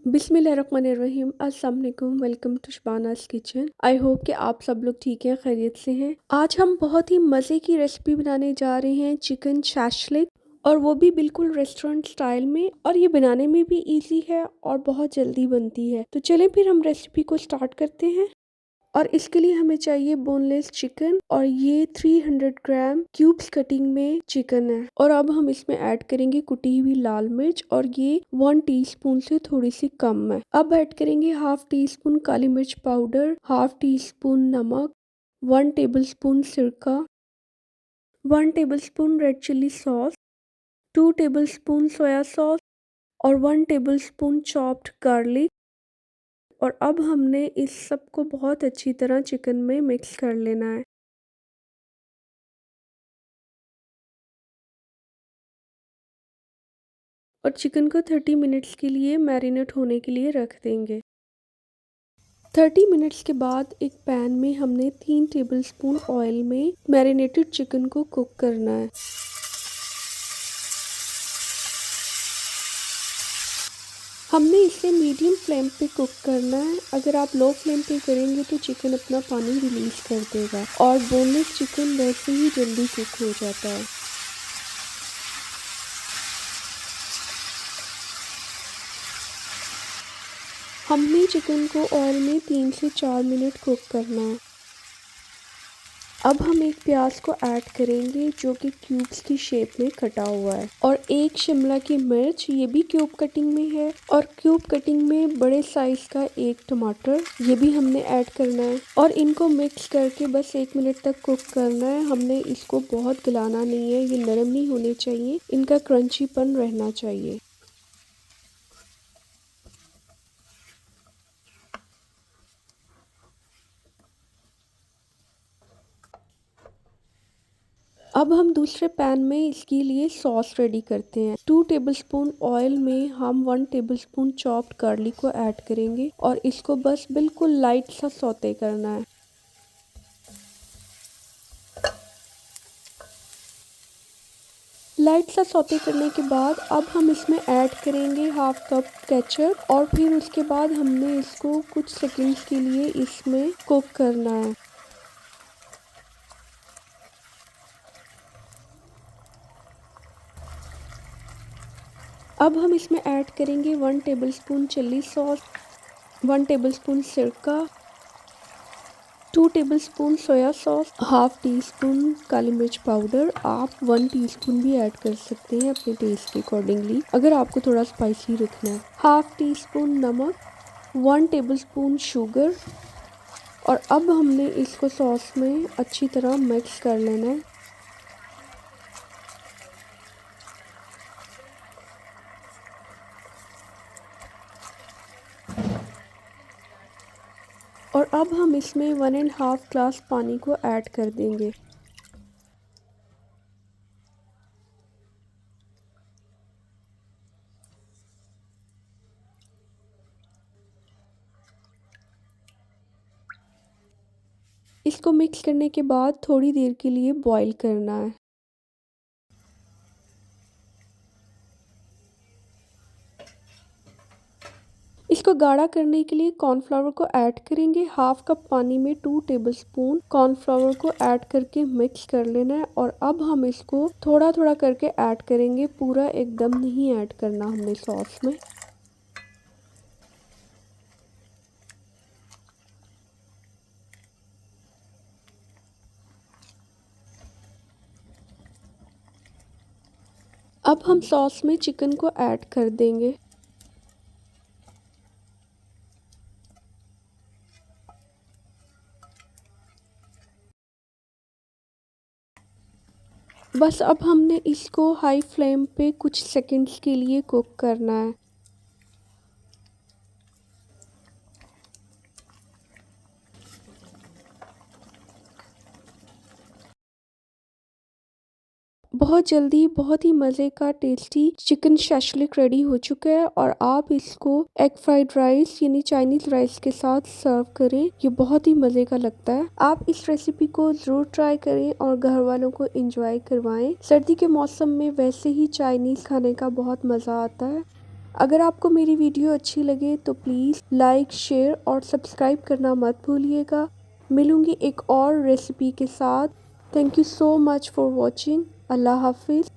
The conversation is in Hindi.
बिस्मिल्लाहिर्रहमानिर्रहीम। अस्सलाम वालेकुम। Welcome to Shabana's kitchen. I hope कि आप सब लोग ठीक हैं, खैरियत से हैं। आज हम बहुत ही मज़े की रेसिपी बनाने जा रहे हैं, चिकन शैशलिक, और वो भी बिल्कुल रेस्टोरेंट स्टाइल में। और ये बनाने में भी इजी है और बहुत जल्दी बनती है। तो चलें फिर हम रेसिपी को स्टार्ट करते हैं। और इसके लिए हमें चाहिए बोनलेस चिकन, और ये 300 ग्राम क्यूब्स कटिंग में चिकन है। और अब हम इसमें ऐड करेंगे कुटी हुई लाल मिर्च, और ये 1 टीस्पून से थोड़ी सी कम है। अब ऐड करेंगे हाफ टी स्पून काली मिर्च पाउडर, हाफ टी स्पून नमक, 1 टेबलस्पून सिरका, 1 tablespoon red chilli sauce, 2 tablespoon soya sauce, और 1 टेबलस्पून चॉप्ड गार्लिक। और अब हमने इस सब को बहुत अच्छी तरह चिकन में मिक्स कर लेना है। और चिकन को 30 मिनट्स के लिए मैरिनेट होने के लिए रख देंगे। 30 मिनट्स के बाद एक पैन में हमने 3 टेबलस्पून ऑयल में मैरिनेटेड चिकन को कुक करना है। हमने इसे मीडियम फ्लेम पे कुक करना है। अगर आप लो फ्लेम पे करेंगे तो चिकन अपना पानी रिलीज कर देगा, और बोनलेस चिकन वैसे ही जल्दी कुक हो जाता है। हमने चिकन को ऑयल में 3 से 4 मिनट कुक करना है। अब हम एक प्याज को ऐड करेंगे जो कि क्यूब्स की शेप में कटा हुआ है, और एक शिमला की मिर्च, ये भी क्यूब कटिंग में है। और क्यूब कटिंग में बड़े साइज का एक टमाटर, ये भी हमने ऐड करना है। और इनको मिक्स करके बस 1 मिनट तक कुक करना है। हमने इसको बहुत गलाना नहीं है, ये नरम नहीं होने चाहिए, इनका क्रंचीपन रहना चाहिए। अब हम दूसरे पैन में इसके लिए सॉस रेडी करते हैं। 2 टेबलस्पून ऑयल में हम 1 टेबलस्पून चॉप्ड गार्लिक को ऐड करेंगे, और इसको बस बिल्कुल लाइट सा सौते करना है। लाइट सा सौते करने के बाद अब हम इसमें ऐड करेंगे हाफ कप केचप, और फिर उसके बाद हमने इसको कुछ सेकंड्स के लिए इसमें कुक करना है। अब हम इसमें ऐड करेंगे 1 टेबलस्पून चिल्ली सॉस, 1 टेबलस्पून सिरका, 2 tablespoon soya sauce, half teaspoon काली मिर्च पाउडर। आप 1 टीस्पून भी ऐड कर सकते हैं अपने टेस्ट के अकॉर्डिंगली, अगर आपको थोड़ा स्पाइसी रखना है। हाफ टी स्पून नमक, 1 टेबलस्पून शुगर। और अब हमने इसको सॉस में अच्छी तरह मिक्स कर लेना है। और अब हम इसमें 1.5 ग्लास पानी को ऐड कर देंगे। इसको मिक्स करने के बाद थोड़ी देर के लिए बॉईल करना है। इसको गाढ़ा करने के लिए कॉर्नफ्लावर को ऐड करेंगे। हाफ कप पानी में 2 टेबलस्पून कॉर्नफ्लावर को ऐड करके मिक्स कर लेना है। और अब हम इसको थोड़ा थोड़ा करके ऐड करेंगे, पूरा एकदम नहीं ऐड करना हमने सॉस में। अब हम सॉस में चिकन को ऐड कर देंगे। बस अब हमने इसको हाई फ्लेम पे कुछ सेकंड्स के लिए कुक करना है। बहुत जल्दी बहुत ही मज़े का टेस्टी चिकन शैशलिक रेडी हो चुका है, और आप इसको एग फ्राइड राइस यानी चाइनीज़ राइस के साथ सर्व करें। ये बहुत ही मज़े का लगता है। आप इस रेसिपी को ज़रूर ट्राई करें और घर वालों को एंजॉय करवाएं। सर्दी के मौसम में वैसे ही चाइनीज़ खाने का बहुत मज़ा आता है। अगर आपको मेरी वीडियो अच्छी लगे तो प्लीज़ लाइक, शेयर और सब्सक्राइब करना मत भूलिएगा। मिलूंगी एक और रेसिपी के साथ। Thank you so much for watching. अल्लाह हाफिज़।